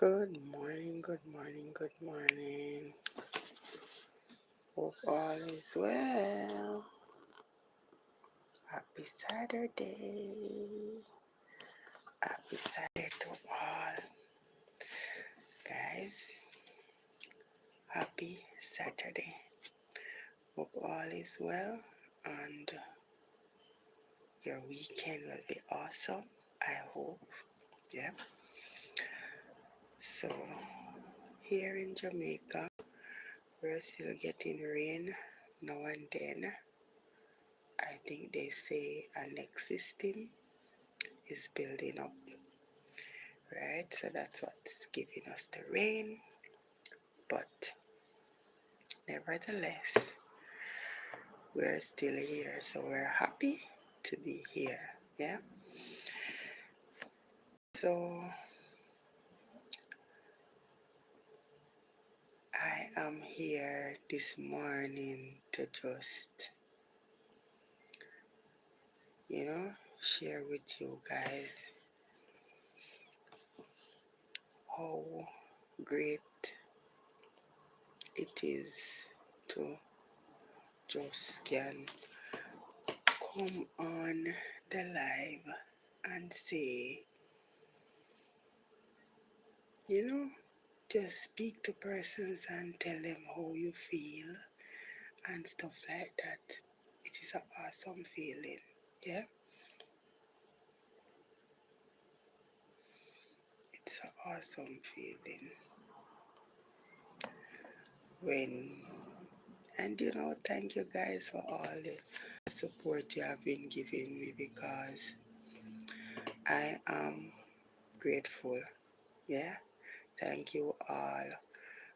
Good morning, good morning, good morning. Hope all is well. Happy Saturday. Happy Saturday to all. Guys, happy Saturday. Hope all is well and your weekend will be awesome. I hope. Yep. So, here in Jamaica, we're still getting rain now and then. I think they say a next system is building up, right? So that's what's giving us the rain. But nevertheless, we're still here, so we're happy to be here. Yeah. So I am here this morning to just, share with you guys how great it is to just can come on the live and say, just speak to persons and tell them how you feel and stuff like that. It is an awesome feeling. Yeah. It's an awesome feeling and thank you guys for all the support you have been giving me, because I am grateful. Yeah. Thank you all,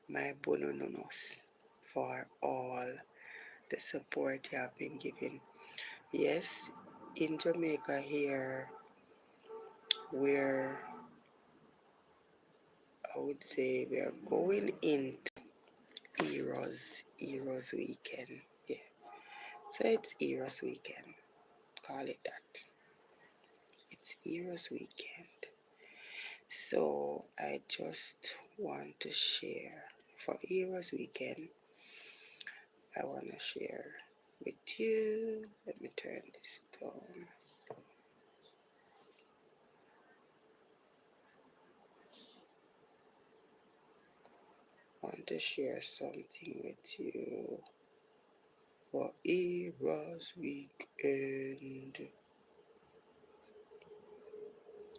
my bonononos, for all the support you have been giving. Yes, in Jamaica here, we're, I would say, we're going into Eros weekend. Yeah. So it's Eros weekend. Call it that. It's Eros weekend. So I just want to share for Eros weekend. I want to share with you. Let me turn this down. Want to share something with you for Eros weekend.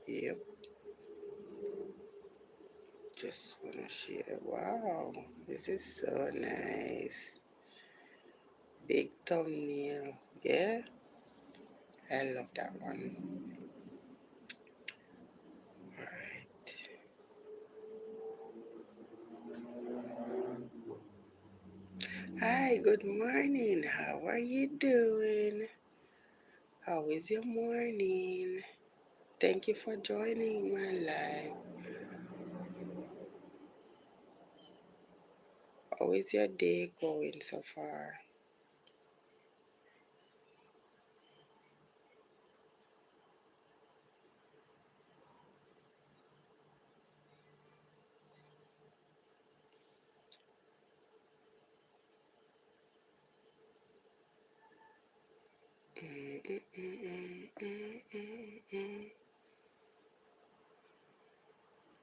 Yep. Just want to share. Wow, this is so nice. Big thumbnail. Yeah, I love that one. Alright. Hi, good morning. How are you doing? How is your morning? Thank you for joining my live. How is your day going so far?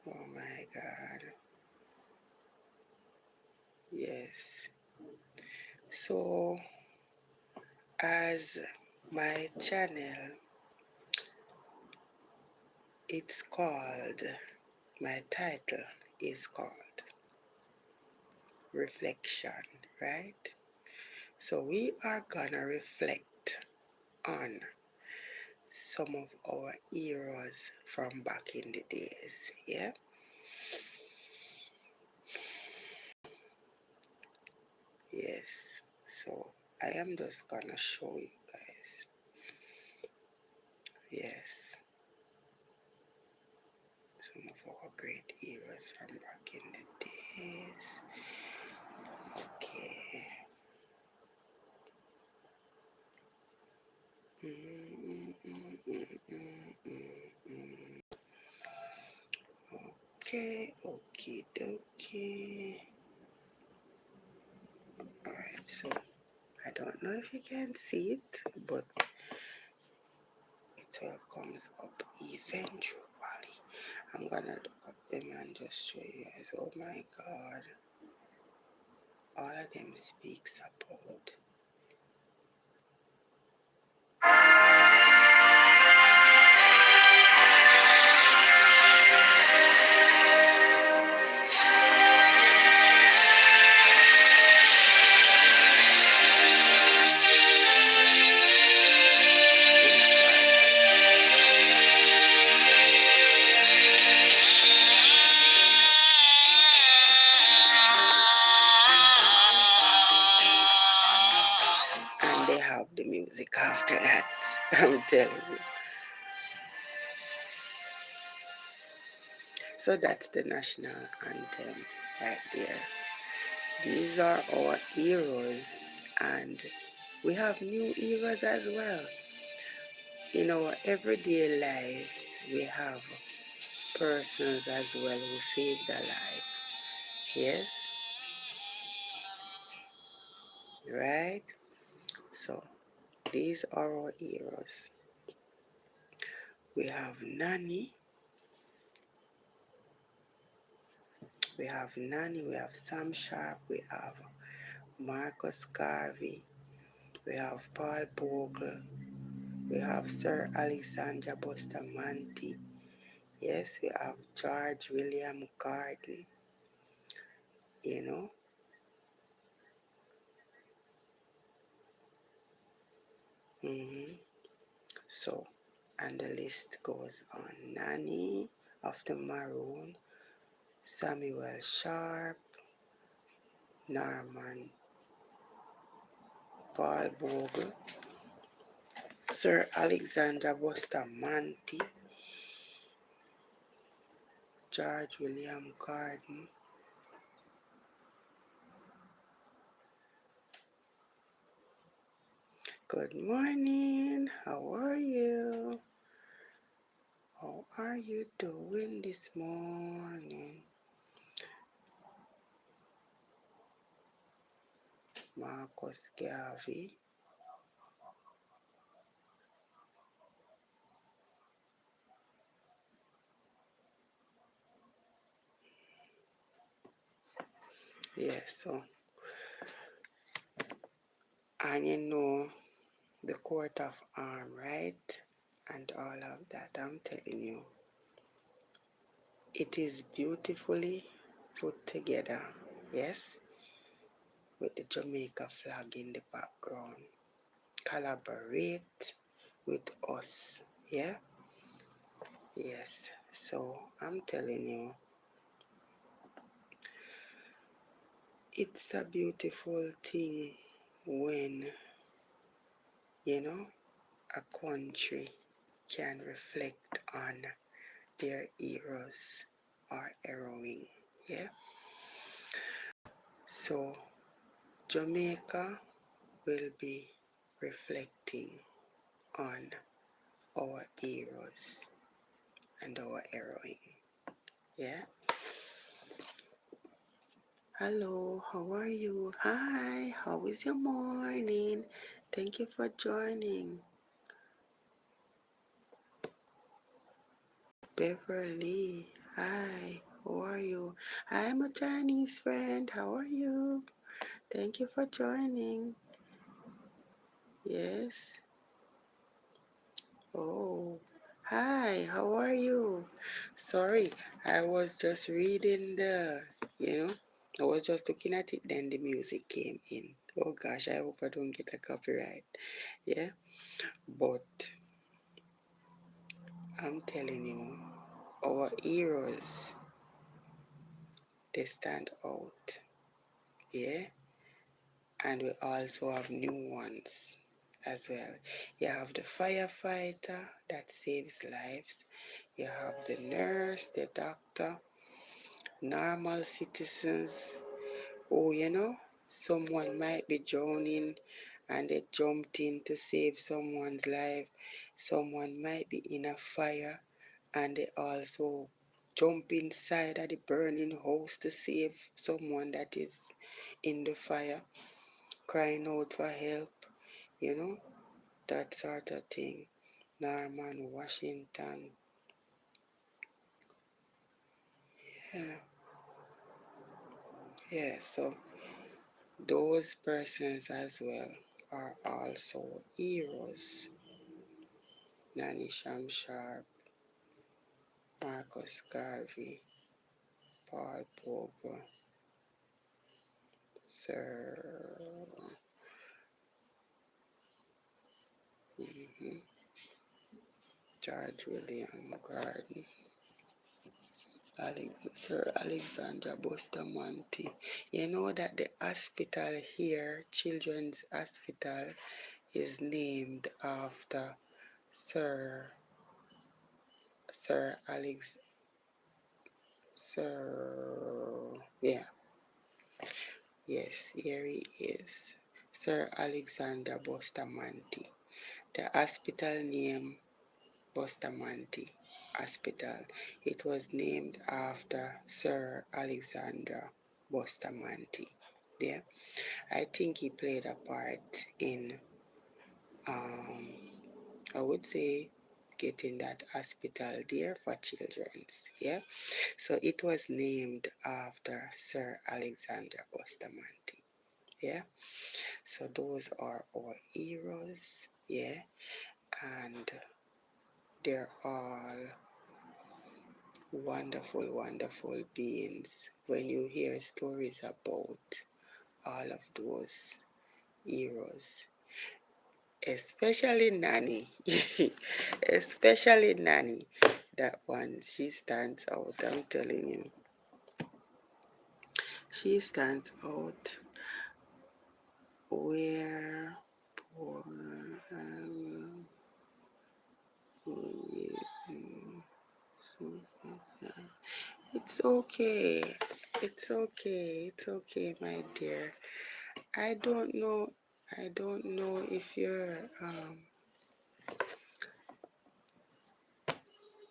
Oh my God. Yes. So, as my channel, it's called, my title is called Reflection, right? So we are gonna reflect on some of our heroes from back in the days, yeah? Yes. So I am just gonna show you guys. Yes. Some of our great heroes from back in the days. Okay. Okay. Okay, okay. Alright, so I don't know if you can see it, but it will comes up eventually. I'm gonna look up them and just show you guys. Oh my god. All of them speaks about and they have the music after that. I'm telling you. So that's the national anthem right there. These are our heroes, and we have new heroes as well. In our everyday lives, we have persons as well who saved a life. Yes? Right? So, these are our heroes. We have Nani. We have Sam Sharp, we have Marcus Garvey, we have Paul Bogle, we have Sir Alexander Bustamante. Yes, we have George William Gordon, you know. So, and the list goes on. Nani of the Maroon, Samuel Sharp, Norman Paul Bogle, Sir Alexander Bustamante, George William Gordon. Good morning. How are you? How are you doing this morning? Marcus Garvey. Yes, so, and you know the coat of arm, right? And all of that, I'm telling you. It is beautifully put together, yes, with the Jamaica flag in the background. Collaborate with us, yeah? Yes, so I'm telling you, it's a beautiful thing when, you know, a country can reflect on their heroes or heroine, yeah? So Jamaica will be reflecting on our heroes and our heroine, yeah? Hello, how are you? Hi, how is your morning? Thank you for joining. Beverly, hi, how are you? I'm a Chinese friend, how are you? Thank you for joining. Yes. Oh, hi, how are you? Sorry, I was just reading I was just looking at it, then the music came in. Oh gosh, I hope I don't get a copyright. Yeah, but I'm telling you, our heroes, they stand out. Yeah, and we also have new ones as well. You have the firefighter that saves lives. You have the nurse, the doctor, normal citizens who, someone might be drowning and they jumped in to save someone's life. Someone might be in a fire and they also jump inside of the burning house to save someone that is in the fire, crying out for help, you know, that sort of thing. Norman Washington. Yeah, yeah, so those persons as well are also heroes. Nanny Shamsharp, Marcus Garvey, Paul Bogle, Sir mhm, George William Gordon, Sir Alexander Bustamante. You know that the hospital here, Children's Hospital, is named after Sir Sir Alex Sir yeah, yes, here he is. Sir Alexander Bustamante. The hospital name Bustamante Hospital. It was named after Sir Alexander Bustamante. Yeah, I think he played a part in, um, I would say, getting that hospital there for children's. Yeah, so it was named after Sir Alexander Bustamante. Yeah, so those are our heroes. Yeah, and they're all wonderful, wonderful beings when you hear stories about all of those heroes, especially Nanny. Especially Nanny. That one, she stands out, I'm telling you. She stands out where poor. It's okay. It's okay. It's okay, my dear. I don't know. I don't know if you're.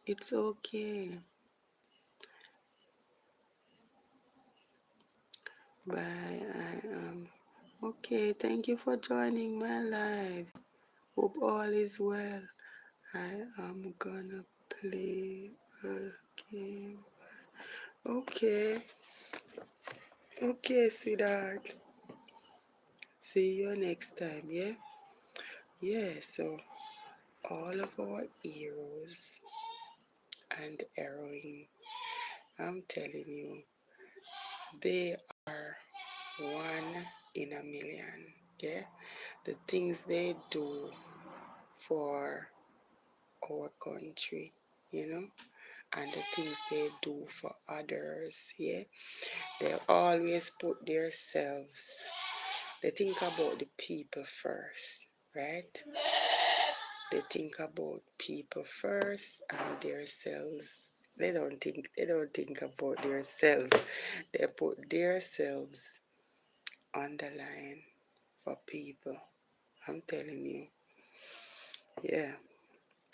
It's okay. Bye. I am. Okay. Thank you for joining my live. Hope all is well. I am gonna play a game. Okay. Okay, sweetheart. See you next time. Yeah. Yeah. So all of our heroes and heroine, I'm telling you, they are one in a million. Yeah, the things they do for our country, you know, and the things they do for others. Yeah, they always put themselves. They think about the people first, right? They think about people first and themselves. They don't think about themselves. They put themselves on the line for people. I'm telling you. Yeah.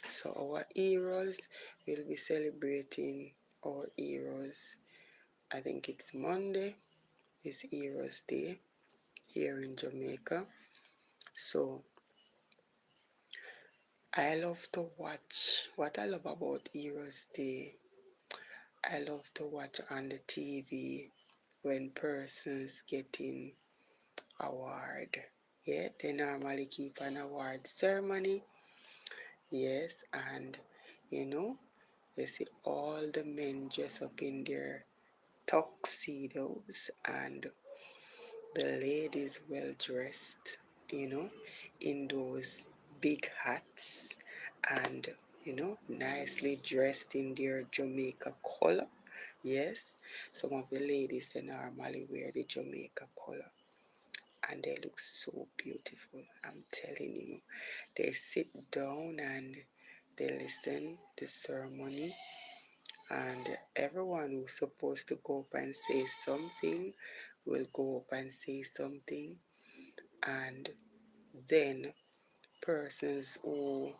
So our heroes will be celebrating our heroes. I think it's Monday is Heroes Day here in Jamaica. So I love to watch what I love about Heroes Day. I love to watch on the TV when persons getting award. Yeah, they normally keep an award ceremony. Yes, and you know, you see all the men dress up in their tuxedos and the ladies well dressed, in those big hats and, nicely dressed in their Jamaica color. Yes, some of the ladies they normally wear the Jamaica color and they look so beautiful. I'm telling you, they sit down and they listen to ceremony and everyone who's supposed to go up and say something will go up and say something and then persons who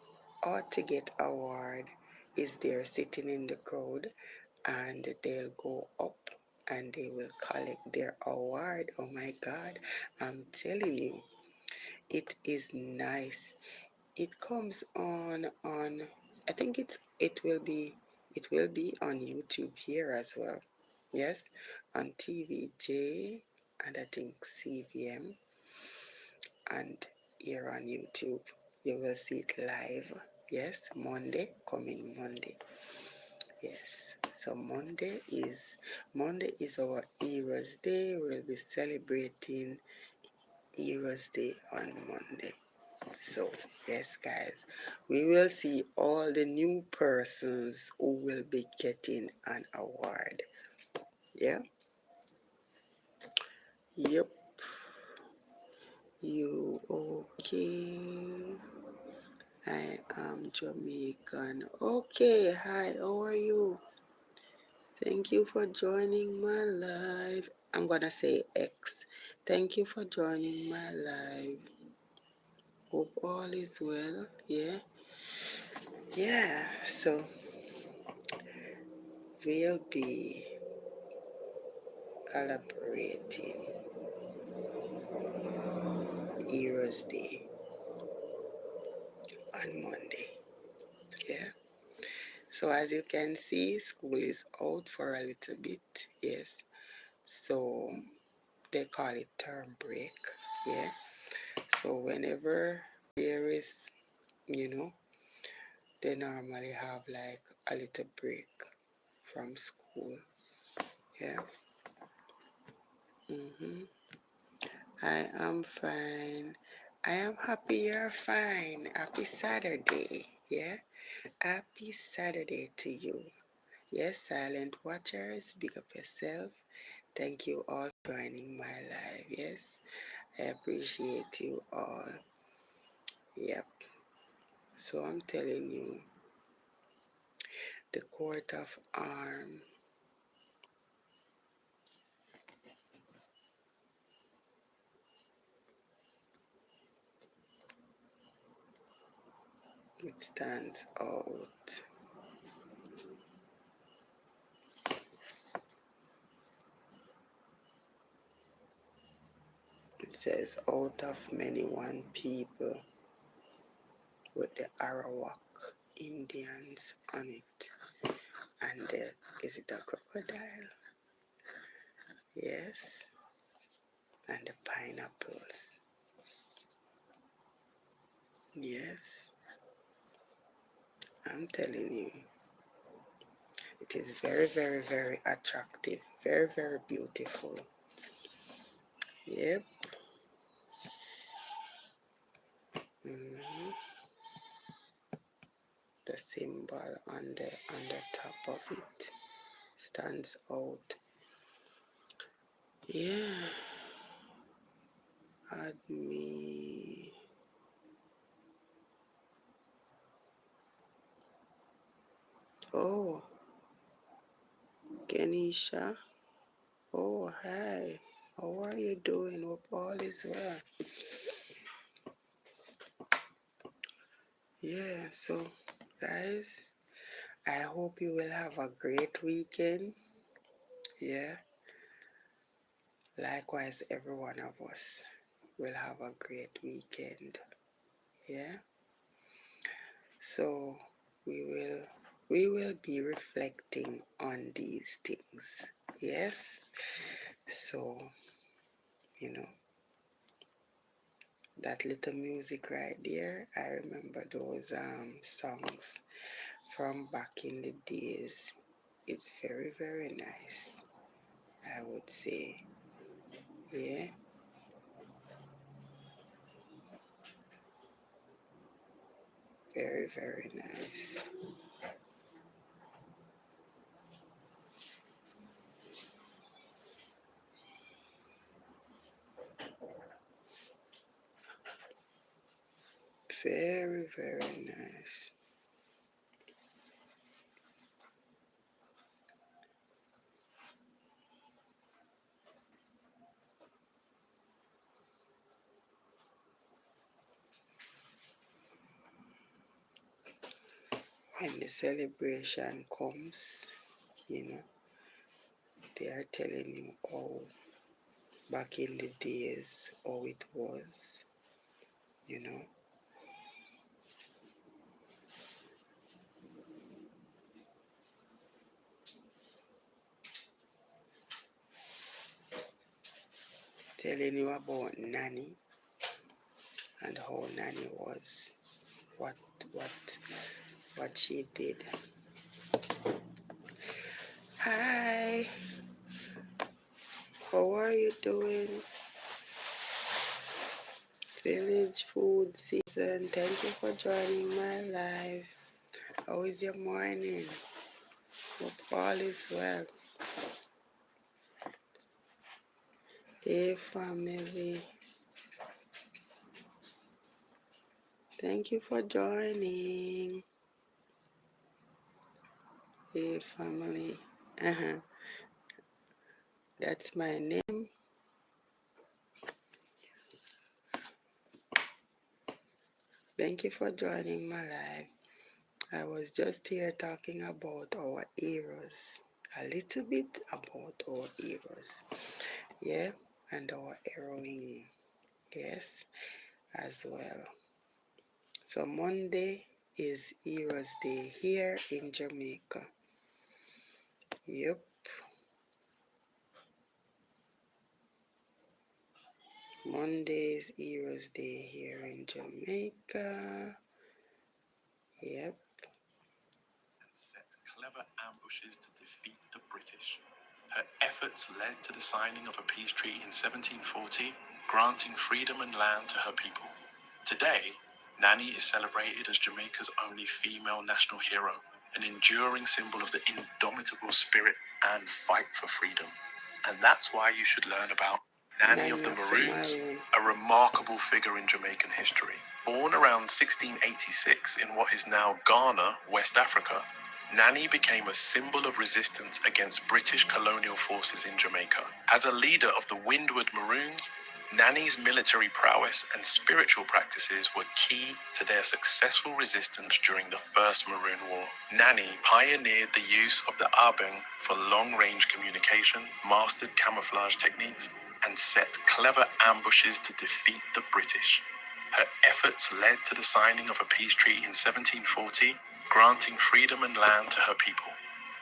ought to get award is there sitting in the crowd and they'll go up and they will collect their award. Oh my God, I'm telling you, it is nice. It comes on I think it will be on YouTube here as well. Yes, on TVJ and I think CVM, and here on YouTube you will see it live. Yes, coming Monday. Yes, so Monday is our Heroes Day. We'll be celebrating Heroes Day on Monday. So yes, guys, we will see all the new persons who will be getting an award. Yeah. Yep. You okay? I am Jamaican. Okay. Hi. How are you? Thank you for joining my live. I'm gonna say X. Thank you for joining my live. Hope all is well. Yeah. Yeah. So we'll be collaborating Heroes Day on Monday. Yeah. So as you can see, school is out for a little bit. Yes. So they call it term break. Yeah. So whenever there is, you know, they normally have like a little break from school. Yeah. Mm-hmm. I am fine. I am happy you're fine. Happy Saturday. Yeah. Happy Saturday to you. Yes, silent watchers, big up yourself. Thank you all for joining my live. Yes, I appreciate you all. Yep. So I'm telling you, the coat of arms, it stands out. It says out of many one people with the Arawak Indians on it. And is it a crocodile? Yes. And the pineapples. Yes. I'm telling you, it is very, very, very attractive. Very, very beautiful. Yep. hmm The symbol on the top of it stands out. Yeah. Add me. Oh, Kenisha. Oh, hi. How are you doing? Hope all is well. Yeah, so guys, I hope you will have a great weekend. Yeah, likewise, every one of us will have a great weekend. Yeah, so we will we will be reflecting on these things. Yes, so you know that little music right there. I remember those songs from back in the days. It's very, very nice, I would say. Yeah, very, very nice. Very, very nice. When the celebration comes, you know. They are telling you how back in the days how it was, you know. Telling you about Nanny and how Nanny was, what what what she did. Hi, how are you doing? Village food season. Thank you for joining my live. How is your morning? Hope all is well. Hey family. Thank you for joining. Hey family. That's my name. Thank you for joining my live. I was just here talking about our heroes. A little bit about our heroes. Yeah, and our heroine. Yes, as well. So Monday is Heroes Day here in Jamaica. Yep. Monday is Heroes Day here in Jamaica. Yep. And set clever ambushes to defeat the British. Her efforts led to the signing of a peace treaty in 1740, granting freedom and land to her people. Today, Nanny is celebrated as Jamaica's only female national hero, an enduring symbol of the indomitable spirit and fight for freedom. And that's why you should learn about Nanny of the Maroons, a remarkable figure in Jamaican history. Born around 1686 in what is now Ghana, West Africa, Nanny became a symbol of resistance against British colonial forces in Jamaica. As a leader of the Windward Maroons, Nanny's military prowess and spiritual practices were key to their successful resistance during the First Maroon War. Nanny pioneered the use of the abeng for long-range communication, mastered camouflage techniques, and set clever ambushes to defeat the British. Her efforts led to the signing of a peace treaty in 1740, granting freedom and land to her people.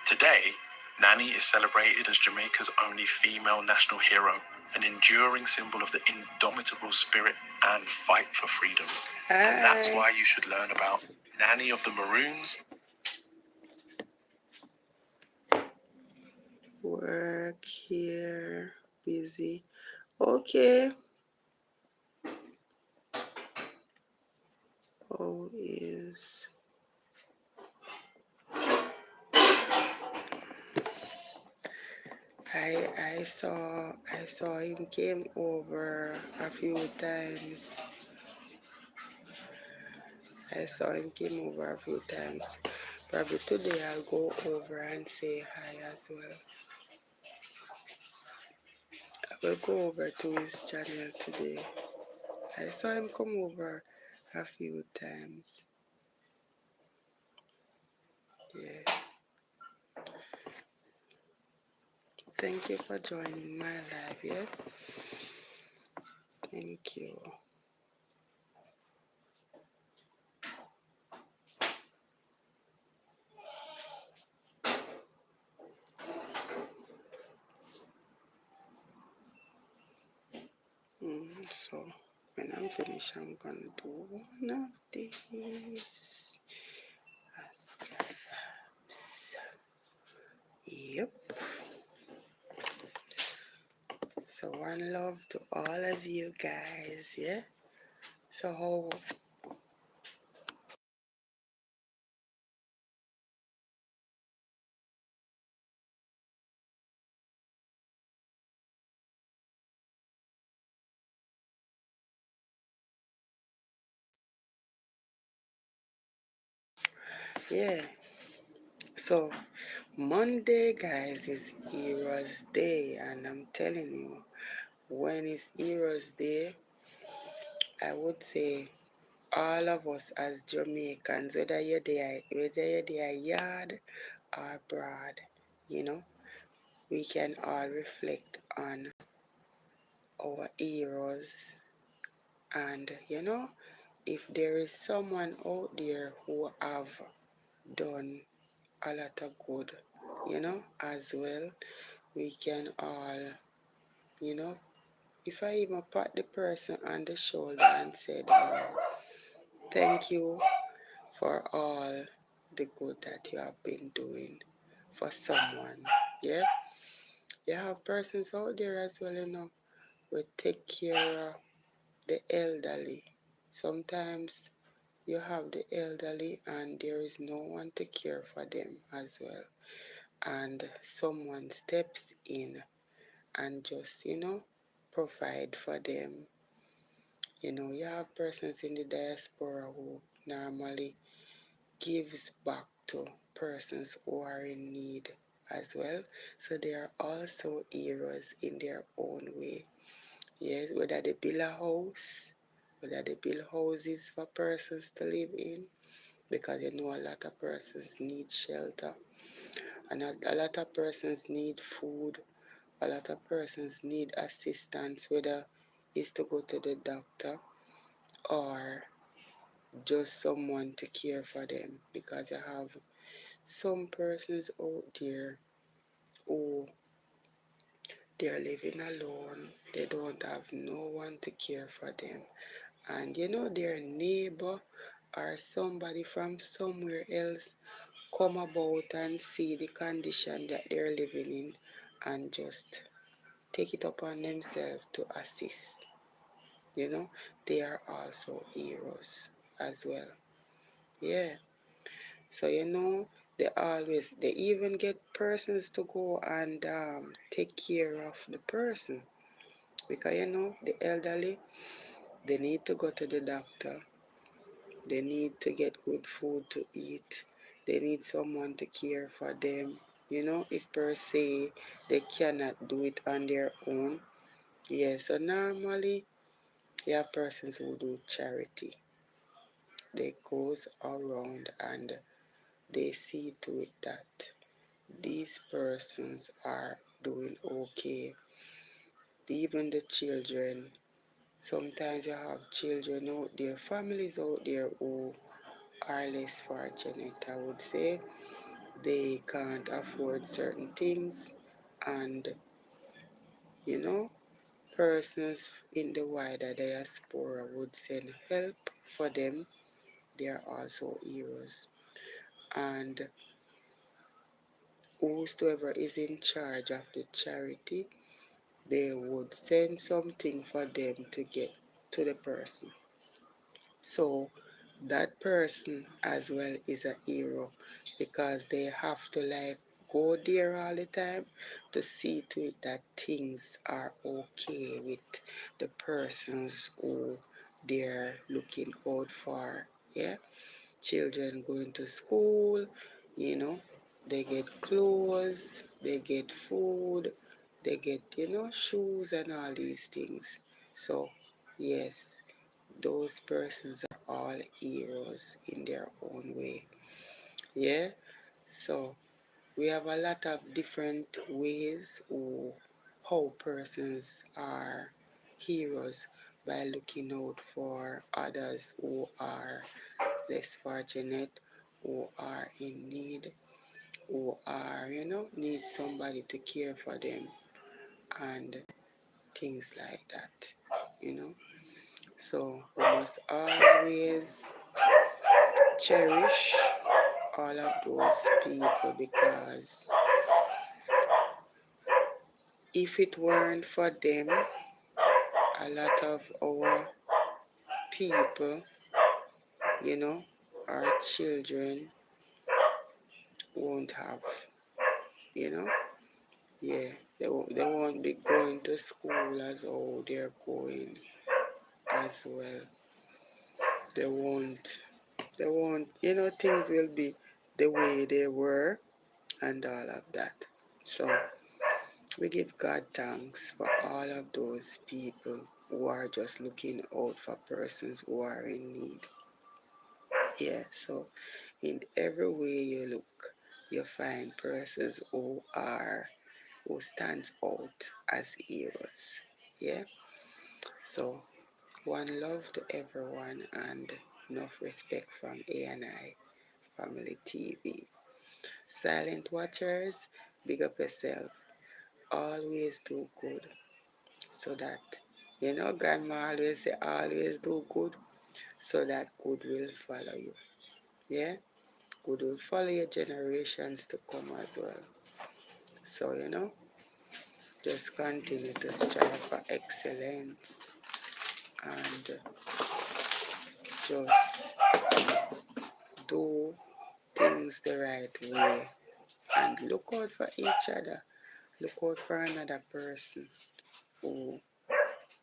Today, Nanny is celebrated as Jamaica's only female national hero, an enduring symbol of the indomitable spirit and fight for freedom. And that's why you should learn about Nanny of the Maroons. Work here, busy. Okay. How is I saw him came over a few times. Probably today I'll go over and say hi as well. I will go over to his channel today. I saw him come over a few times. Yeah. Thank you for joining my live, yeah? Thank you. So when I'm finished, I'm gonna do one of these. Yep. So one love to all of you guys, yeah? So how yeah. So Monday, guys, is Heroes Day, and I'm telling you, when it's Heroes Day, I would say all of us as Jamaicans, whether you're there yard or abroad, you know, we can all reflect on our heroes. And, if there is someone out there who have done a lot of good, as well, we can all, you know, if I even pat the person on the shoulder and said, thank you for all the good that you have been doing for someone. Yeah, you have persons out there as well, will take care of the elderly. Sometimes you have the elderly and there is no one to care for them as well. And someone steps in and just, provide for them. You have persons in the diaspora who normally gives back to persons who are in need as well. So they are also heroes in their own way. Yes, whether they build a house, whether they build houses for persons to live in, because a lot of persons need shelter, and a lot of persons need food, a lot of persons need assistance, whether it's to go to the doctor or just someone to care for them, because you have some persons out there who they're living alone, they don't have no one to care for them. And their neighbor or somebody from somewhere else come about and see the condition that they're living in and just take it upon themselves to assist. You know, they are also heroes as well. Yeah. So they even get persons to go and take care of the person, because the elderly, they need to go to the doctor, they need to get good food to eat, they need someone to care for them. If per se they cannot do it on their own. Yeah, so normally you have persons who do charity. They goes around and they see to it that these persons are doing okay. Even the children, sometimes you have children out there, families out there who are less fortunate, I would say. They can't afford certain things, and you know, persons in the wider diaspora would send help for them. They are also heroes. And whosoever is in charge of the charity, they would send something for them to get to the person. So that person as well is a hero, because they have to go there all the time to see to it that things are okay with the persons who they're looking out for. Yeah, children going to school, you know, they get clothes, they get food, they get, shoes and all these things. So, yes, those persons are all heroes in their own way. Yeah? So, we have a lot of different ways how persons are heroes by looking out for others who are less fortunate, who are in need, who are, need somebody to care for them, and things like that, you know. So we must always cherish all of those people, because if it weren't for them, a lot of our people, our children won't have, you know. Yeah, they won't be going to school as how they're going as well. They won't, things will be the way they were and all of that. So we give God thanks for all of those people who are just looking out for persons who are in need. Yeah, so in every way you look, you find persons who stands out as heroes. Yeah. So one love to everyone and enough respect from A&I Family TV. Silent watchers, big up yourself. Always do good. So that, grandma always say, always do good so that good will follow you. Yeah? Good will follow your generations to come as well. So, just continue to strive for excellence and just do things the right way and look out for each other. Look out for another person who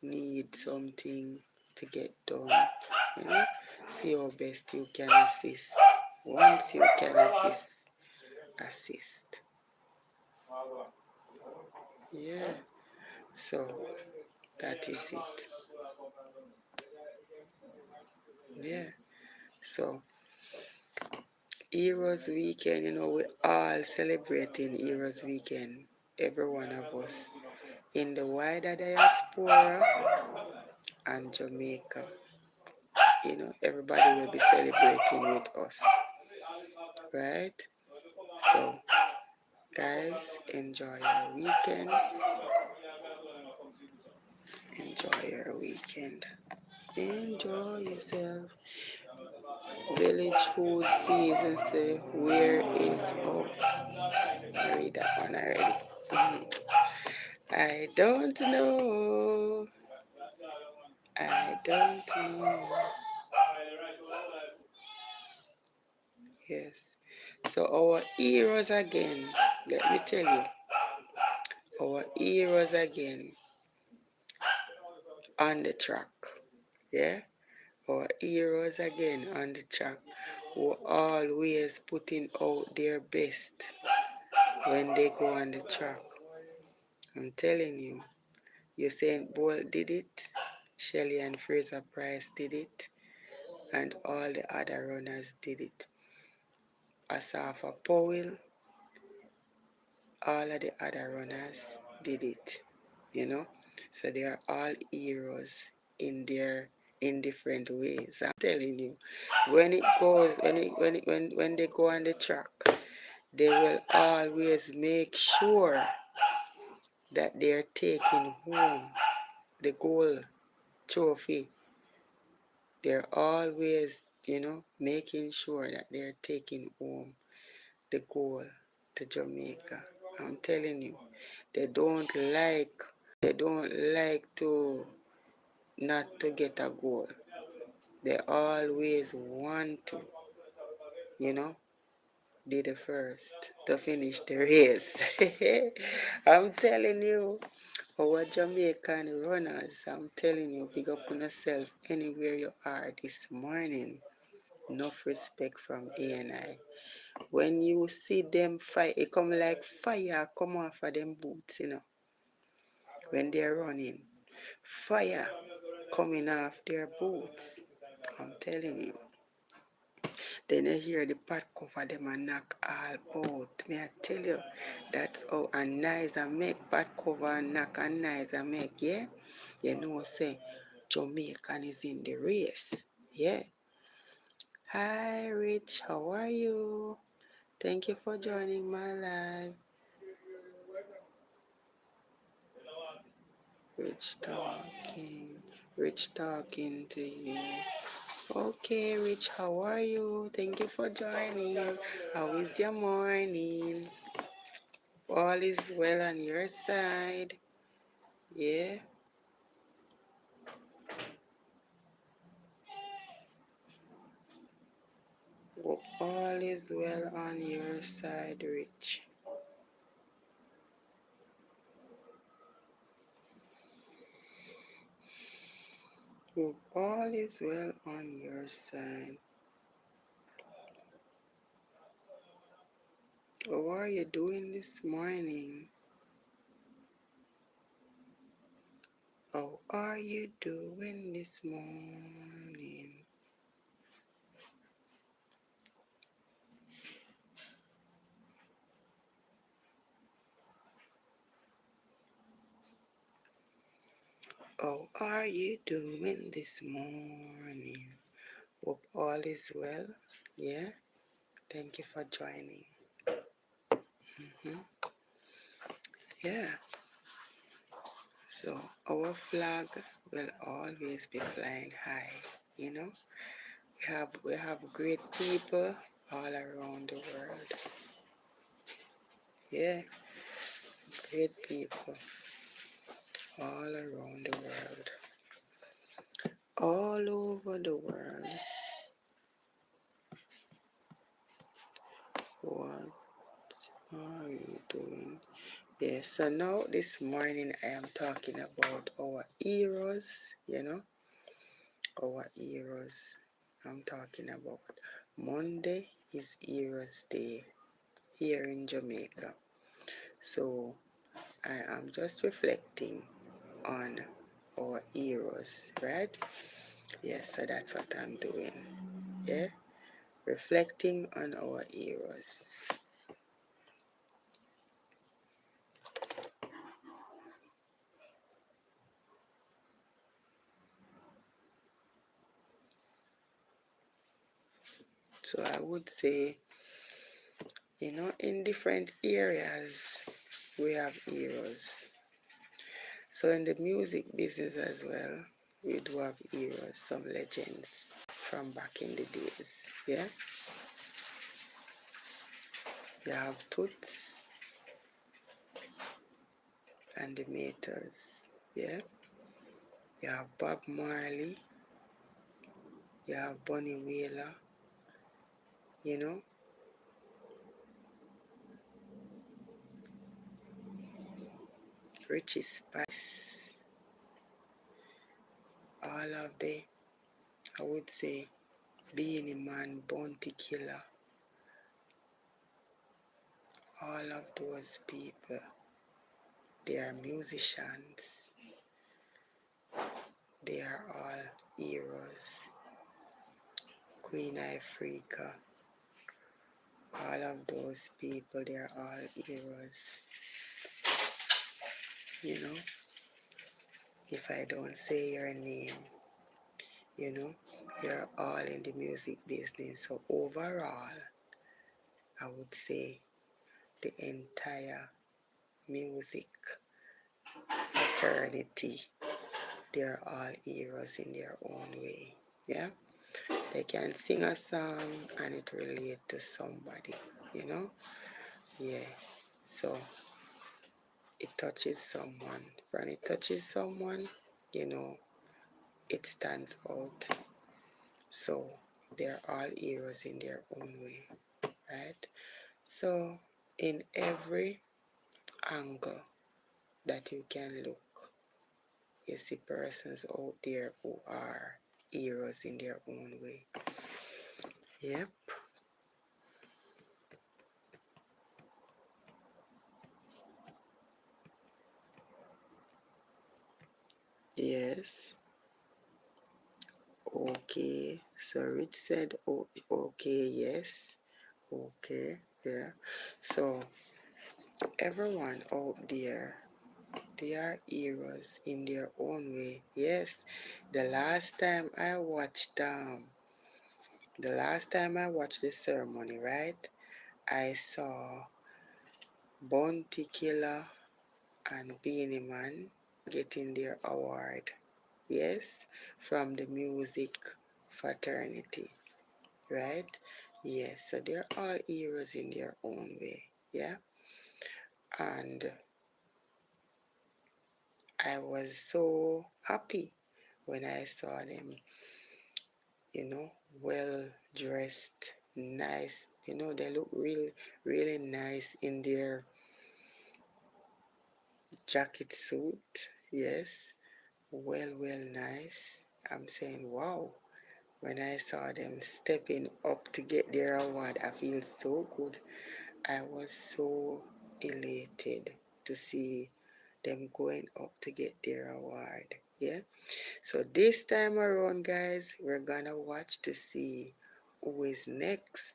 needs something to get done. You know, see how best you can assist. Once you can assist. Yeah. So that is it. Yeah. So Heroes Weekend, we all celebrating Heroes Weekend. Every one of us in the wider diaspora and Jamaica. Everybody will be celebrating with us, right? So, guys, enjoy your weekend. Enjoy your weekend. Enjoy yourself. Village food season say, where is, I read that one already. I don't know. I don't know. Yes. So our heroes again, let me tell you, our heroes again on the track. Yeah? Our heroes again on the track who always putting out their best when they go on the track. I'm telling you, Usain Bolt did it, Shelley and Fraser Price did it, and all the other runners did it. Asafa Powell, all of the other runners did it, you know. So they are all heroes in different ways. I'm telling you, when they go on the track, they will always make sure that they are taking home the gold trophy. They're always, making sure that they're taking home the gold to Jamaica. I'm telling you, they don't like to not to get a goal. They always want to, you know, be the first to finish the race. I'm telling you, our Jamaican runners, I'm telling you, big up on yourself anywhere you are this morning. Enough respect from A&I. When you see them fight, it come like fire come off of them boots, when they're running. Fire coming off their boots. I'm telling you. Then you hear the pot cover them and knock all out. May I tell you, that's how a nice and make pot cover and knock and nice and make, yeah? You know, say Jamaican is in the race, yeah? Hi, Rich, how are you? Thank you for joining my live. Rich talking to you. Okay, Rich, how are you? Thank you for joining. How is your morning? All is well on your side. Yeah. Hope all is well on your side, Rich. Hope all is well on your side. How are you doing this morning? How are you doing this morning? How are you doing this morning? Hope all is well. Yeah, thank you for joining. hmm Yeah, so our flag will always be flying high. You know, we have great people all around the world. Yeah, great people all around the world, all over the world. What are you doing? Yes, so now this morning I am talking about our heroes, our heroes. I'm talking about Monday is Heroes Day here in Jamaica. So I am just reflecting on our heroes, right? Yes, so that's what I'm doing. Yeah, reflecting on our heroes. So I would say, in different areas we have heroes. So in the music business as well, we do have heroes, some legends from back in the days. Yeah, you have Toots and the Maters. Yeah, you have Bob Marley, you have Bunny Wailer, you know, Richie Spice, all of the, I would say, Beanie Man, Bounty Killer, all of those people, they are musicians, they are all heroes. Queen Ifrica, all of those people, they're all heroes. You know, if I don't say your name, you know, you're all in the music business. So overall, I would say the entire music fraternity, they're all heroes in their own way. Yeah, they can sing a song and it relate to somebody, you know. Yeah, so it touches someone. When it touches someone, you know, it stands out. So they're all heroes in their own way, right? So in every angle that you can look, you see persons out there who are heroes in their own way. Yep. Yes. Okay. So Rich said, oh, okay, yes. Okay. Yeah. So everyone out there, they are heroes in their own way. Yes, the last time I watched the ceremony, right? I saw Bounty Killer and Beanie Man getting their award. Yes, from the music fraternity, right? Yes, so they're all heroes in their own way. Yeah, and I was so happy when I saw them, well dressed, nice. They look really nice in their jacket suit. Yes, well, nice. I'm saying, wow. When I saw them stepping up to get their award, I feel so good. I was so elated to see them going up to get their award. Yeah. So this time around, guys, we're gonna watch to see who is next.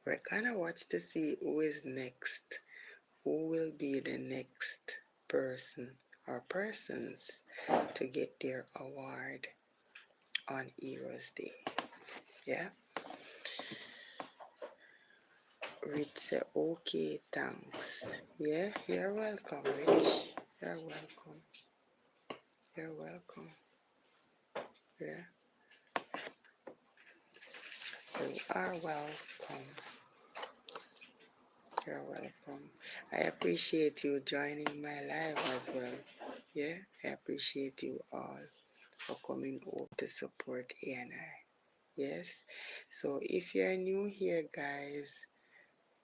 We're gonna watch to see who is next. Who will be the next person or persons to get their award on Heroes Day. Yeah. Rich say, okay, thanks. Yeah, you're welcome, Rich. You're welcome. You're welcome. Yeah, you are welcome. You're welcome. I appreciate you joining my live as well. Yeah, I appreciate you all for coming over to support ANI. Yes, so if you're new here, guys,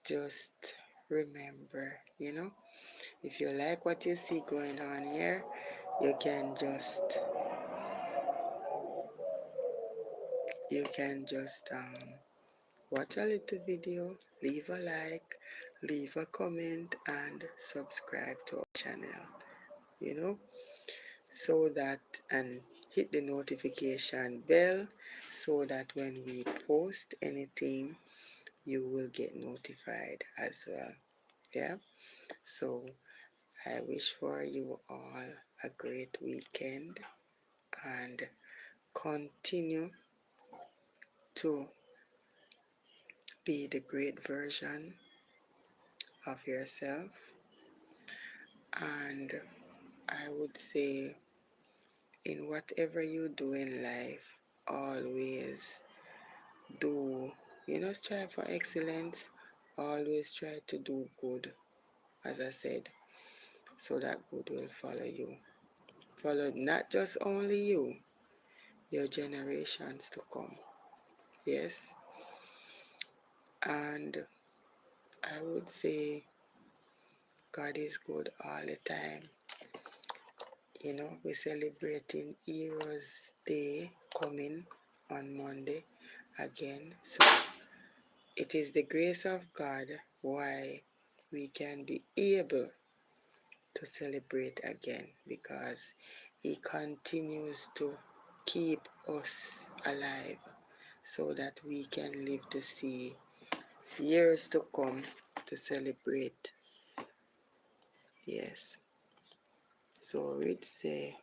just remember, if you like what you see going on here, you can just watch a little video, leave a like, leave a comment, and subscribe to our channel, you know, so that, and hit the notification bell so that when we post anything, you will get notified as well. Yeah, so I wish for you all a great weekend and continue to be the great version of yourself. And I would say, in whatever you do in life, always do, strive for excellence, always try to do good, as I said, so that good will follow you. Follow not just only you, your generations to come. Yes. And I would say God is good all the time. We're celebrating Heroes Day coming on Monday again. So it is the grace of God why we can be able to celebrate again, because He continues to keep us alive so that we can live to see years to come to celebrate. Yes. So we'd say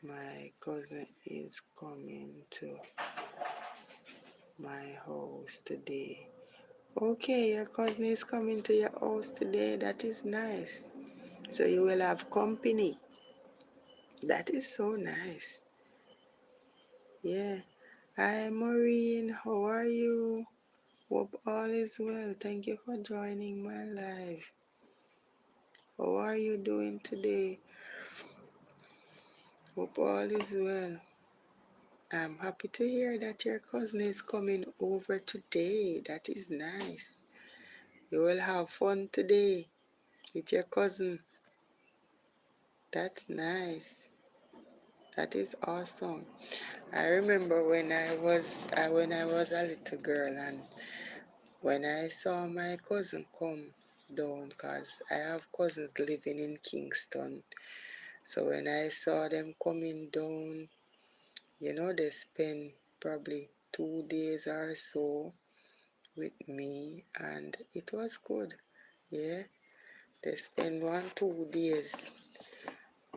my cousin is coming to my house today. Okay, your cousin is coming to your house today. That is nice. So you will have company. That is so nice. Yeah. Hi, Maureen. How are you? Hope all is well. Thank you for joining my live. How are you doing today? Hope all is well. I'm happy to hear that your cousin is coming over today. That is nice. You will have fun today with your cousin. That's nice. That is awesome. I remember when I was a little girl, and when I saw my cousin come down, because I have cousins living in Kingston. So when I saw them coming down, they spend probably 2 days or so with me, and it was good. Yeah, they spent 1-2 days,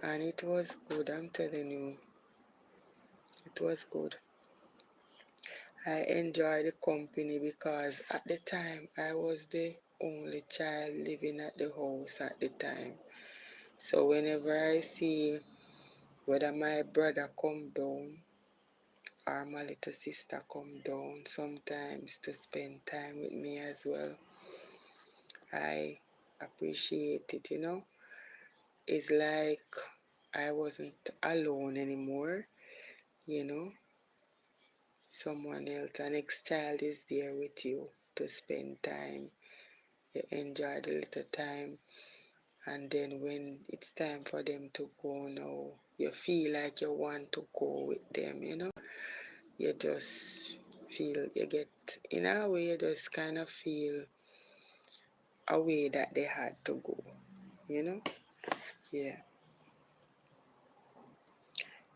and it was good. I'm telling you, it was good. I enjoyed the company because at the time I was the only child living at the house at the time. So whenever I see whether my brother come down or my little sister come down sometimes to spend time with me as well, I appreciate it. It's like I wasn't alone anymore, you know. Someone else, an ex-child is there with you to spend time. You enjoy the little time, and then when it's time for them to go now, you feel like you want to go with them. You just feel, you get, in a way, you just kind of feel a way that they had to go. Yeah.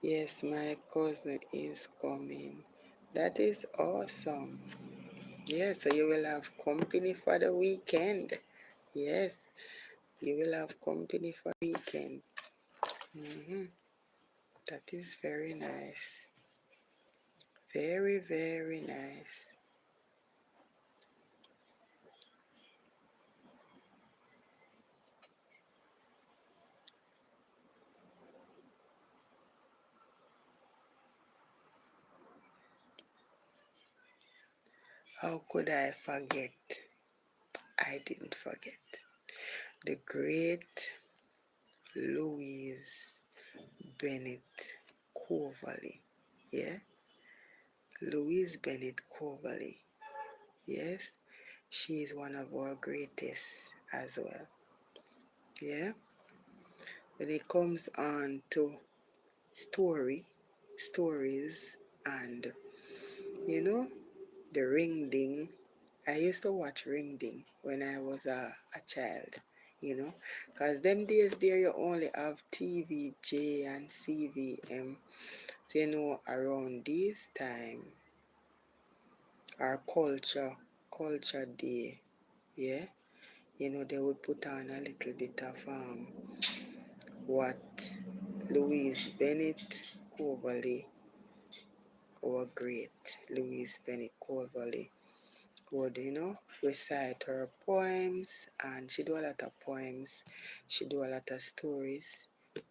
Yes, my cousin is coming. That is awesome. Yes, so you will have company for the weekend. Yes, you will have company for the weekend. Mm-hmm. That is very nice. Very, very nice. How could I forget? I didn't forget. The great Louise Bennett Coverley. Yeah? Louise Bennett Coverley. Yes? She is one of our greatest as well. Yeah? When it comes on to stories, and you know, the ring ding. I used to watch ring ding when I was a child, you know, because them days there you only have TVJ and CVM. So, you know, around this time, our culture day, yeah, you know, they would put on a little bit of what Louise Bennett Coverley, our great Louise Bennett Coverley, would, you know, recite her poems, and she do a lot of poems, she do a lot of stories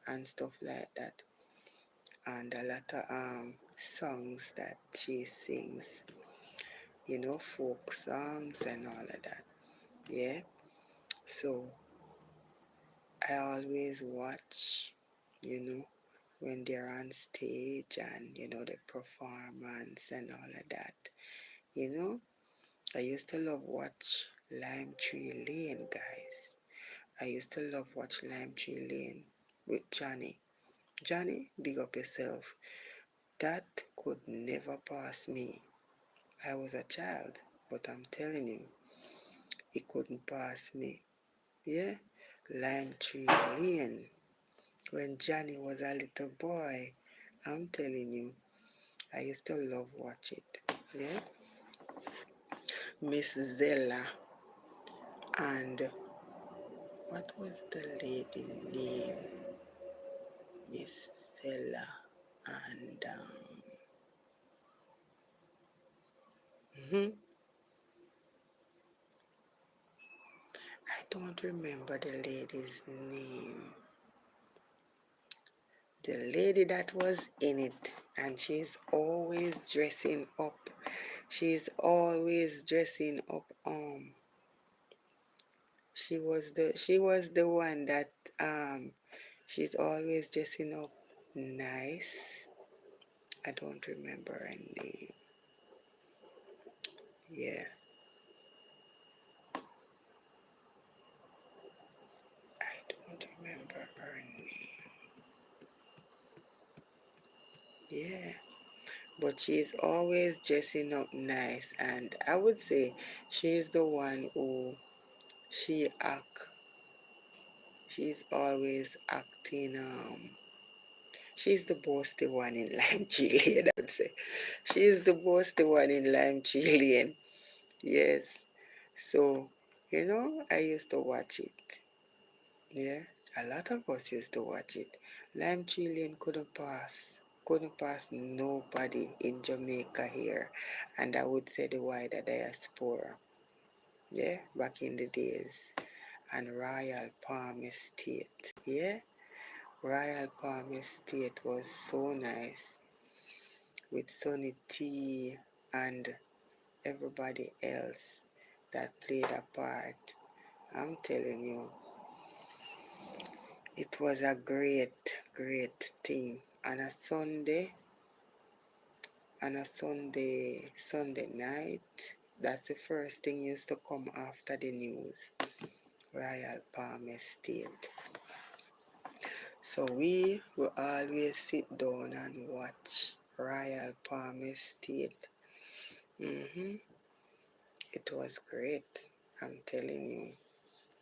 and stuff like that, and a lot of songs that she sings, you know, folk songs and all of that. Yeah. So I always watch, you know, when they're on stage and, you know, the performance and all of that. You know, I used to love watch Lime Tree Lane, guys. I used to love watch Lime Tree Lane with Johnny. Johnny, big up yourself. That could never pass me. I was a child, but I'm telling you, it couldn't pass me. Yeah? Lime Tree Lane. When Johnny was a little boy, I'm telling you, I used to love watch it. Yeah? Miss Zella and what was the lady name? Miss Zella and mhm. I don't remember the lady's name. The lady that was in it, and she's always dressing up. She's always dressing up. She was the one that she's always dressing up nice. I don't remember her name. Yeah, I don't remember her name. Yeah, but she's always dressing up nice, and I would say she's the one who she act. She's always acting. She's the bossy one in Lime Tree Lane, I would say. She's the bossy one in Lime Tree Lane. Yes. So, you know, I used to watch it. Yeah. A lot of us used to watch it. Lime Tree Lane couldn't pass. Couldn't pass nobody in Jamaica here. And I would say the wider diaspora. Yeah, back in the days. And Royal Palm Estate. Yeah. Royal Palm Estate was so nice with Sonny T and everybody else that played a part. I'm telling you, it was a great, great thing. On a Sunday night, that's the first thing used to come after the news. Royal Palm Estate. So we will always sit down and watch Royal Palm Estate. It was great. I'm telling you.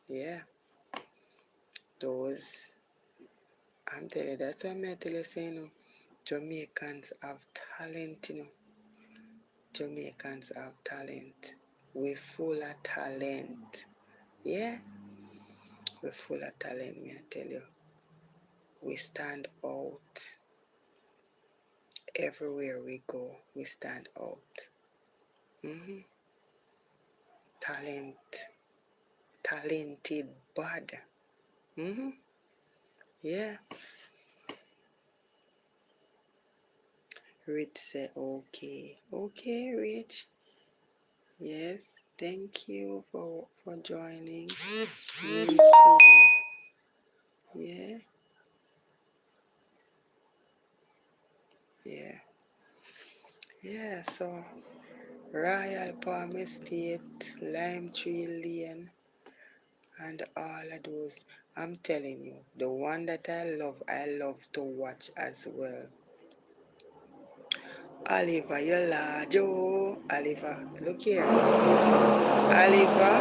Yeah. Those, I'm telling you, that's why I tell you, say, you know, Jamaicans have talent, you know. Jamaicans have talent. We're full of talent. Yeah, we're full of talent, me I tell you. We stand out everywhere we go. We stand out. hmm Talent, talented, bad. hmm Yeah. Rich say okay. Okay, Rich. Yes. Thank you for joining. Me too. Yeah. Yeah. Yeah. So Royal Palm Estate, Lime Tree Lane, and all of those. I'm telling you, the one that I love to watch as well. Oliver, you large, oh, Oliver, look here. Oliver,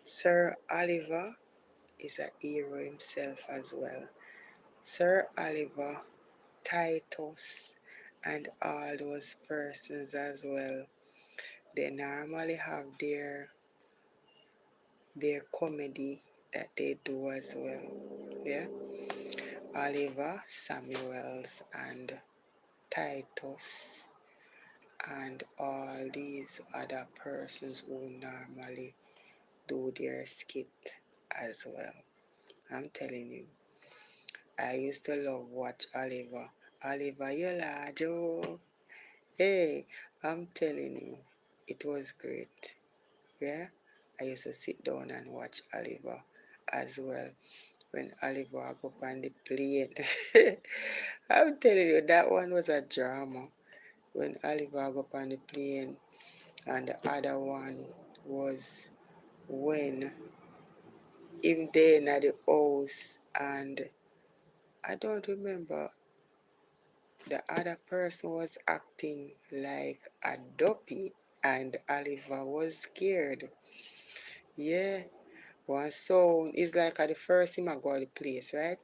Sir Oliver is a hero himself as well. Sir Oliver, Titus, and all those persons as well. They normally have their comedy that they do as well. Yeah. Oliver Samuels and Titus and all these other persons who normally do their skit as well. I'm telling you, I used to love watch Oliver. Oliver, you large, oh. Hey, I'm telling you, it was great. Yeah, I used to sit down and watch Oliver as well. When Oliver go up on the plane, I'm telling you, that one was a drama. When Oliver go up on the plane, and the other one was when him there at the house, and I don't remember, the other person was acting like a dopey and Oliver was scared. Yeah, one sound is like at the first him I go to the place, right?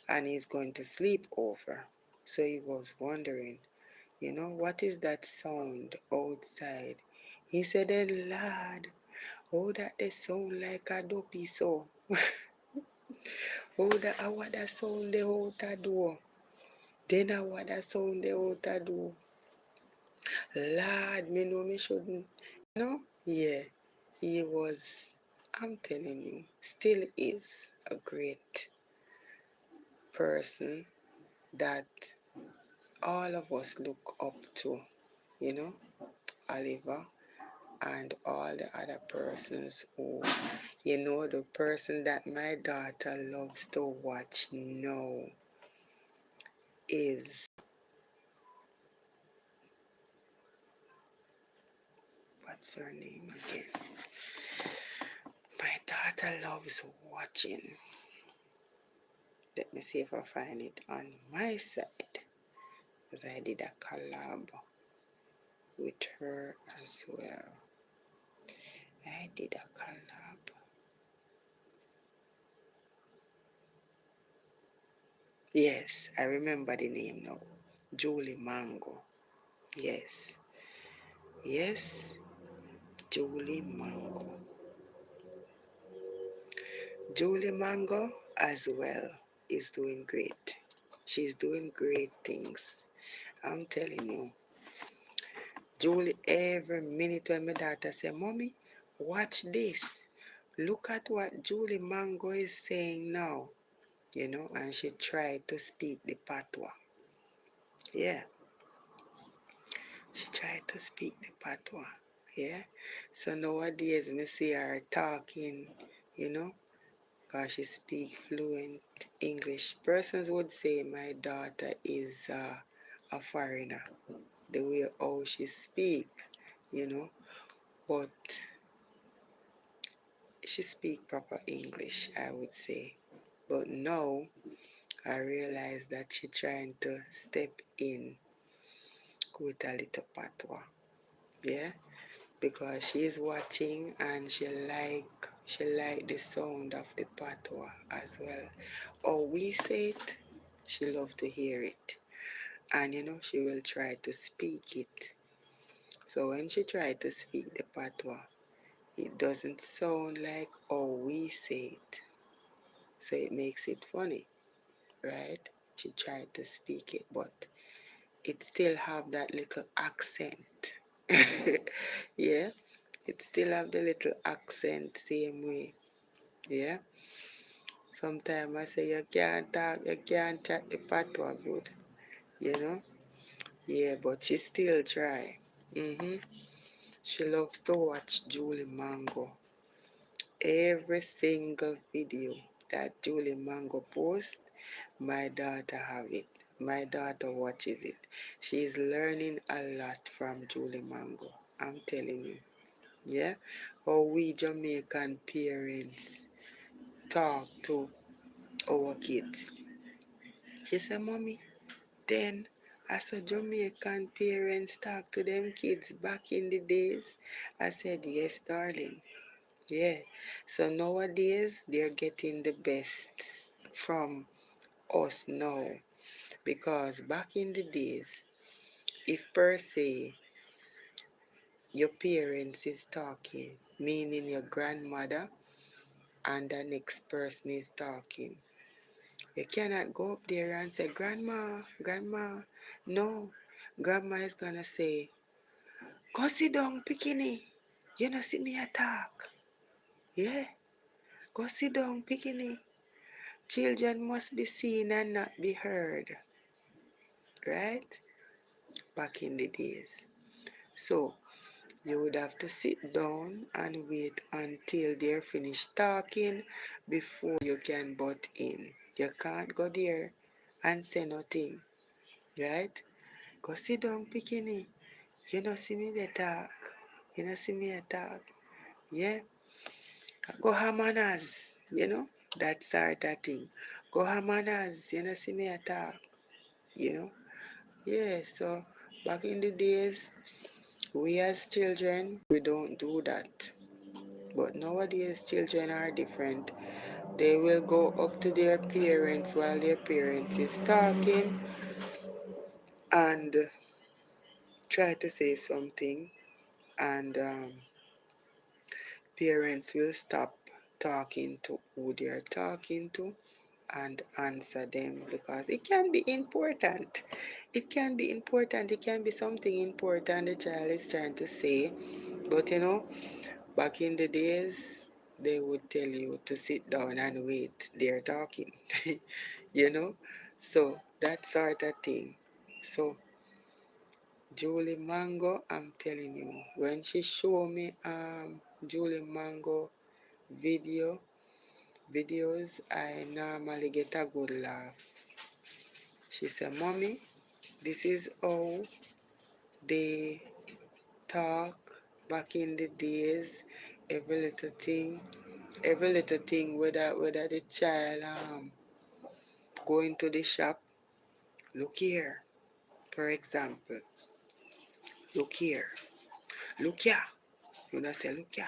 And he's going to sleep over. So he was wondering, what is that sound outside? He said, then lad, oh that they sound like a dopey so. Oh that what that sound they out a door. Then I what that sound they out a door. Lad, me know me shouldn't. Yeah, he was, I'm telling you, still is a great person that all of us look up to, you know, Oliver and all the other persons who, the person that my daughter loves to watch now is, what's her name again? My daughter loves watching. Let me see if I find it on my side, because I did a collab with her as well. I did a collab. Yes, I remember the name now. Julie Mango. Yes. Yes, Julie Mango. Julie Mango as well is doing great. She's doing great things. I'm telling you. Julie, every minute when my daughter say, Mommy, watch this. Look at what Julie Mango is saying now. And she tried to speak the patois. Yeah, she tried to speak the patois. Yeah, so nowadays me see her talking, you know, because she speak fluent English. Persons would say my daughter is a foreigner, the way how she speak, you know, but she speak proper English, I would say. But now I realize that she trying to step in with a little patois. Yeah, because she's watching and she like the sound of the patois as well. Or we say it, she love to hear it. And she will try to speak it. So when she try to speak the patois, it doesn't sound like how we say it. so it makes it funny, right? She tried to speak it, but it still have that little accent. Yeah, it still have the little accent same way. Yeah. Sometimes I say you can't talk, you can't chat the patois good, you know? Yeah, but she still try. She loves to watch Julie Mango. Every single video that Julie Mango posts, my daughter have it. My daughter watches it. She's learning a lot from Julie Mango. I'm telling you. Yeah? How we Jamaican parents talk to our kids. She said, Mommy, then as a Jamaican parents talk to them kids back in the days. I said, yes, darling. Yeah. So nowadays they're getting the best from us now. Because back in the days, if per se your parents is talking, meaning your grandmother and the next person is talking, you cannot go up there and say, Grandma, Grandma. No. Grandma is gonna say, go sit down, Pikini. You know, see me attack. Yeah. Go sit down, Pikini. Children must be seen and not be heard. Right? Back in the days. So, you would have to sit down and wait until they're finished talking before you can butt in. You can't go there and say nothing. Right? Go sit down, Pikini. You know, see me they talk. You know, see me attack. Yeah? Go have manners, that sort of thing. Go have manners, see me attack, you know. Yeah, so back in the days, we as children, we don't do that. But nowadays, children are different. They will go up to their parents while their parents is talking and try to say something, and parents will stop talking to who they are talking to and answer them because it can be important. It can be important. It can be something important the child is trying to say. But back in the days, they would tell you to sit down and wait. They're talking, you know? So that sort of thing. So Julie Mango, I'm telling you, when she show me Julie Mango video videos, I normally get a good laugh. She said, Mommy, this is how they talk back in the days. Every little thing, whether the child going to the shop, look here, for example, look here, look here. You know, say, look here,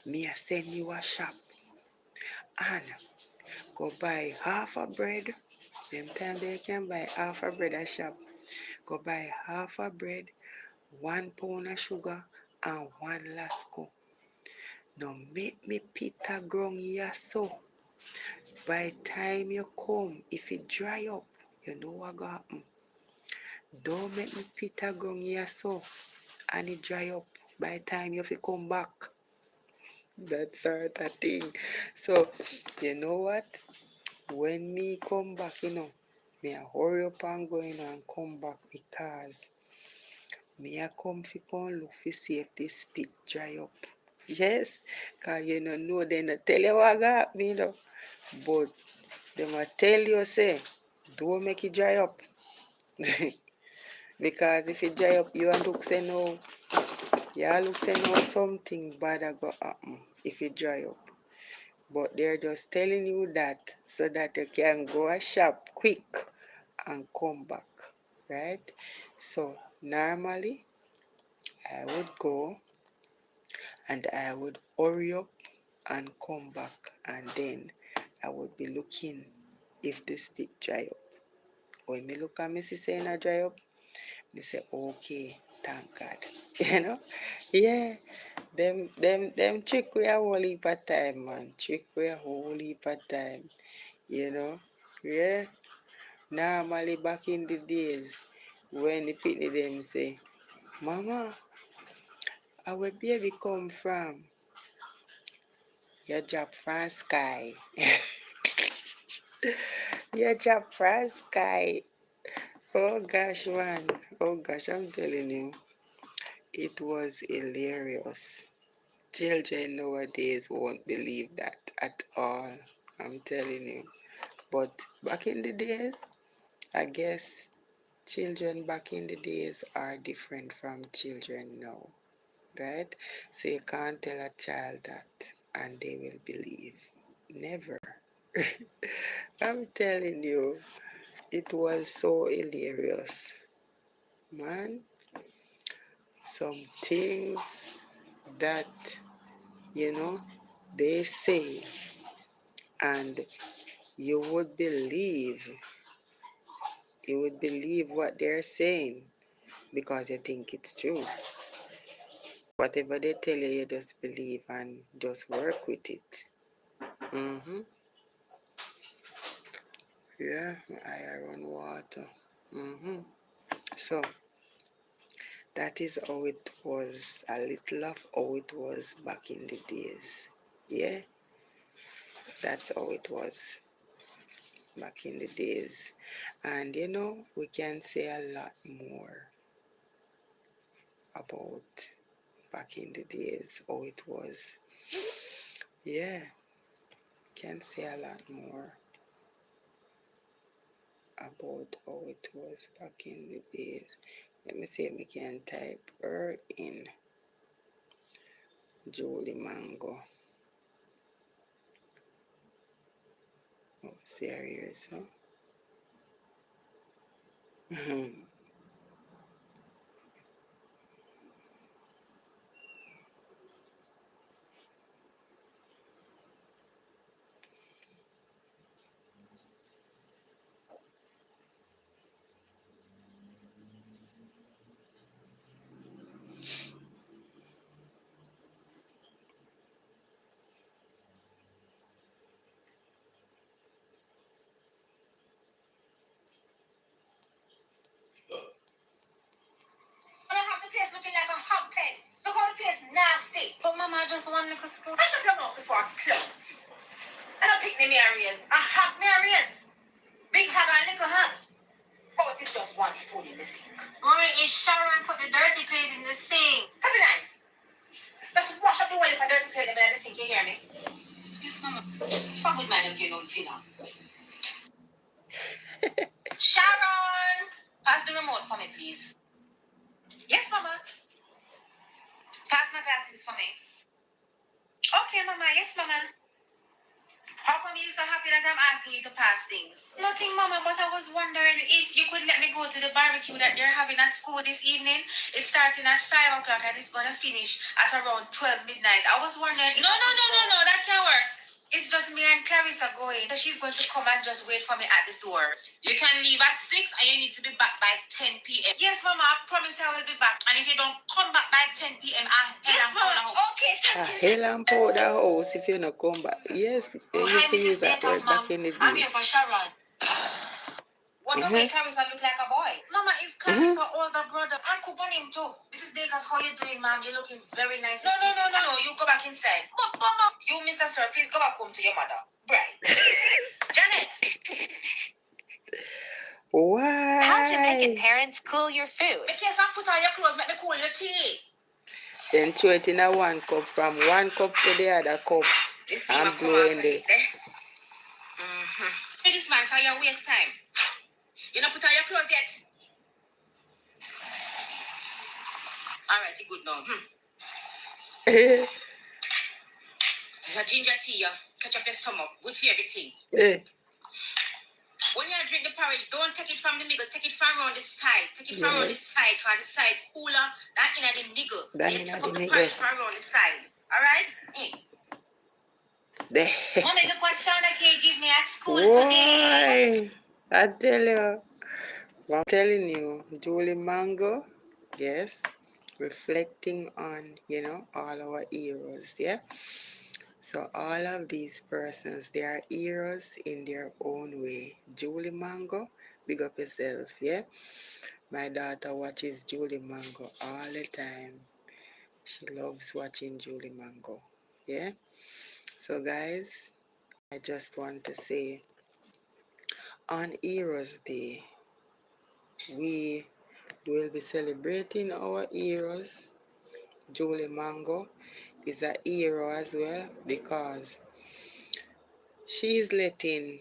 me I send you a shop and go buy half a bread. Them time they can buy half a bread at shop. Go buy half a bread, 1 pound of sugar, and 1 lasco. Now make me pita grung ya so. By time you come, if it dry up, you know what go happen. Don't make me pita grung ya so and it dry up. By time you fi come back. That sort of thing. So, you know what? When me come back, me I hurry up and go in and come back because me I come fi come look fi see if the spit dry up. Yes, because you know they not tell you what got me, But they might tell you, say, don't make it dry up. Because if it dry up, you and look say no, you look say no something bad go happen if it dry up. But they're just telling you that so that you can go a shop quick and come back, right? So normally I would go and I would hurry up and come back and then I would be looking if the spit dry up. When me look at me see say na dry up, me say okay, thank God. You know? Yeah. Them trick we a whole heap of time, man. Trick we a whole heap of time. You know? Yeah. Normally back in the days when the pitney them say, Mama, our baby come from? You drop from sky. You drop from sky. Oh gosh, man. Oh gosh, I'm telling you. It was hilarious. Children nowadays won't believe that at all. I'm telling you. But back in the days, I guess children back in the days are different from children now. Right? So you can't tell a child that and they will believe. Never. I'm telling you, it was so hilarious. Man, some things that, you know, they say and you would believe, what they're saying because you think it's true. Whatever they tell you, you just believe and just work with it. Mm-hmm. Yeah, I run water. Mm-hmm. So that is how it was, a little of how it was back in the days. Yeah, that's how it was back in the days. And you know, we can say a lot more about back in the days, how it was. Yeah, can say a lot more about how it was back in the days. Let me see if we can type her in. Julie Mango. Oh, serious, huh? Place looking like a hot pen. Look how the place nasty. But Mama, I just want little spoon. I should have known before I closed. And I pick the areas. I hot areas. Big hog and little hog. Oh, it is just one spoon in the sink. Mommy, is Sharon put the dirty plate in the sink? To be nice. Let's wash up the whole of a dirty plate in the sink, you hear me? Yes, Mama. What good man if you know dinner? Sharon! Pass the remote for me, please. Yes, Mama. Pass my glasses for me. Okay, Mama. Yes, Mama. How come you're so happy that I'm asking you to pass things? Nothing, Mama, but I was wondering if you could let me go to the barbecue that they're having at school this evening. It's starting at 5 o'clock and it's going to finish at around 12 midnight. I was wondering... No, that can't work. It's just me and Clarissa going. So she's going to come and just wait for me at the door. You can leave at 6 and you need to be back by 10 p.m. Yes, Mama, I promise I will be back. And if you don't come back by 10 p.m., Yes, Mama. Okay, thank you. Hell and powder house if you not come back. Yes, they used to use that word back in the days. I'm here for Sharon. What a way Clarissa look like a boy. Mama, is Clarissa older brother? Uncle Bonim too. Mrs. Dacres, how you doing, ma'am? You're looking very nice. No. You go back inside. But, Mama. You, Mr. Sir, please go back home to your mother. Right. Janet. Why? How Jamaican parents cool your food. Make yourself put on your clothes, make me cool your tea. Then throw it in a one cup, from one cup to the other cup. I'm blowing the... This man, for your waste time. You not put on your clothes yet? Alright, you good now. There's a ginger tea, catch up your stomach. Good for everything. When you drink the porridge, don't take it from the middle. Take it from around the side. Take it from around the side, because the side cooler than in the middle. Than you in take the up the middle. porridge from around the side. Alright? Mommy, look what Shauna K give me at school today. I tell you. I'm telling you, Julie Mango, yes, reflecting on, all our heroes, yeah? So all of these persons, they are heroes in their own way. Julie Mango, big up yourself, yeah? My daughter watches Julie Mango all the time. She loves watching Julie Mango, yeah? So guys, I just want to say, on Heroes Day, we will be celebrating our heroes. Julie Mango is a hero as well because she's letting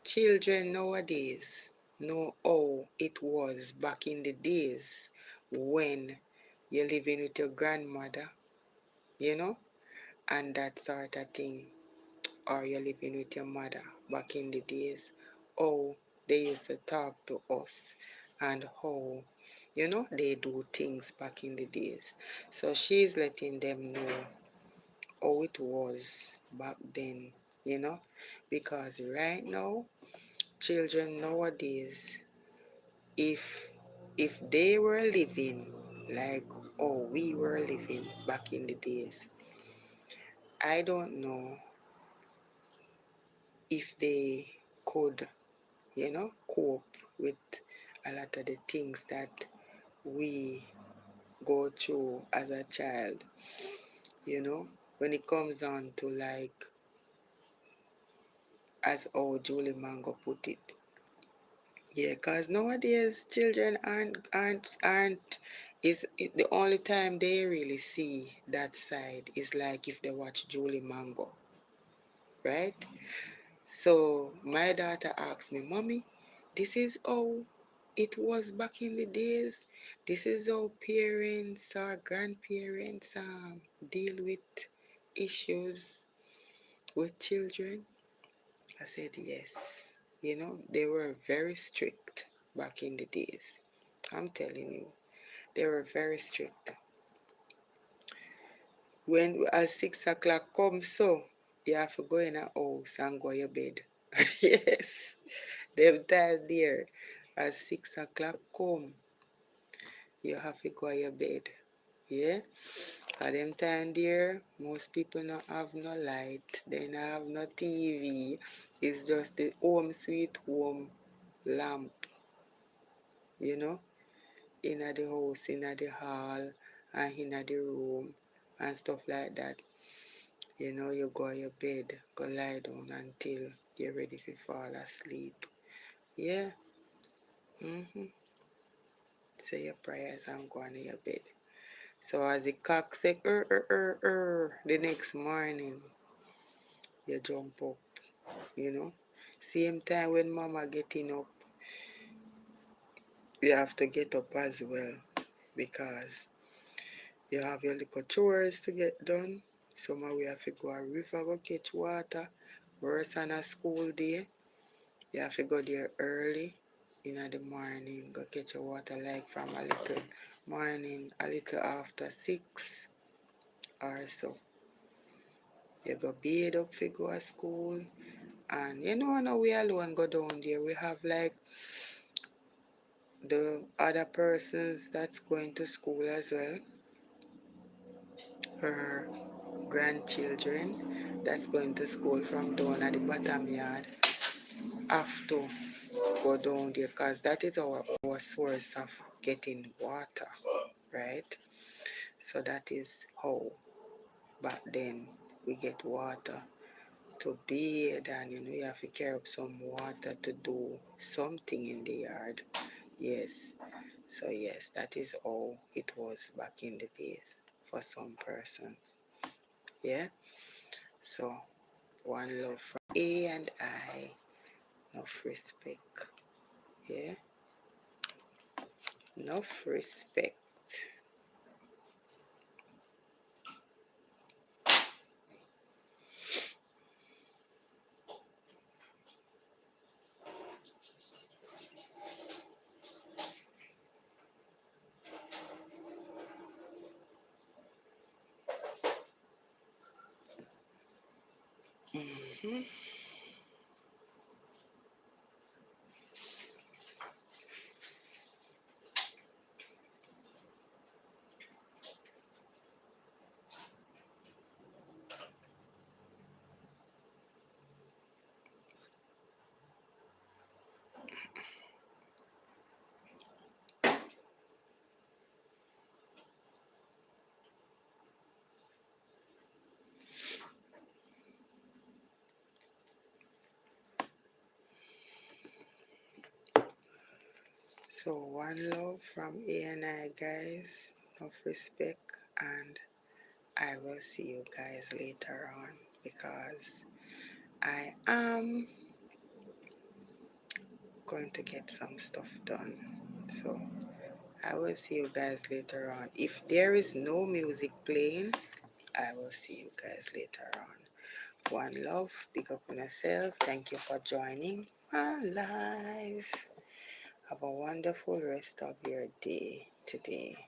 children nowadays know how it was back in the days when you're living with your grandmother, you know, and that sort of thing, or you're living with your mother back in the days, how they used to talk to us and how, they do things back in the days. So she's letting them know how it was back then, because right now, children nowadays, if they were living like we were living back in the days, I don't know if they could, cope with a lot of the things that we go through as a child, when it comes on to like, as how Julie Mango put it. Yeah, because nowadays children aren't the only time they really see that side is like if they watch Julie Mango, right? So my daughter asked me, Mommy, this is how it was back in the days. This is how parents or grandparents deal with issues with children. I said yes. They were very strict back in the days. I'm telling you, they were very strict. When at 6 o'clock comes, so you have to go in a house and go to your bed. Yes, them time there. At 6 o'clock come, you have to go to your bed. Yeah, at them time there, most people not have no light. They not have no TV. It's just the home sweet home lamp, you know, in the house, in the hall, and in the room, and stuff like that. You go to your bed, go lie down until you're ready to fall asleep. Yeah. Say your prayers and go on to your bed. So as the cock say, the next morning, you jump up, you know. Same time when mama getting up, you have to get up as well because you have your little chores to get done. Some we have to go a river go catch water. Worse on a school day, you have to go there early in the morning, go catch your water like from a little morning, a little after 6 or so. You go bathe up to go to school. And now we alone go down there. We have like the other persons that's going to school as well. Her grandchildren that's going to school from down at the bottom yard have to go down there because that is our source of getting water, right? So that is how back then we get water to bathe, and you have to carry up some water to do something in the yard. Yes. So yes, that is how it was back in the days for some persons. Yeah. So one love from A and I, enough respect. Yeah. Enough respect. Mm-hmm. So one love from A and I, guys. Enough respect, and I will see you guys later on because I am going to get some stuff done. So I will see you guys later on. If there is no music playing, I will see you guys later on. One love, big up on yourself. Thank you for joining my life. Have a wonderful rest of your day today.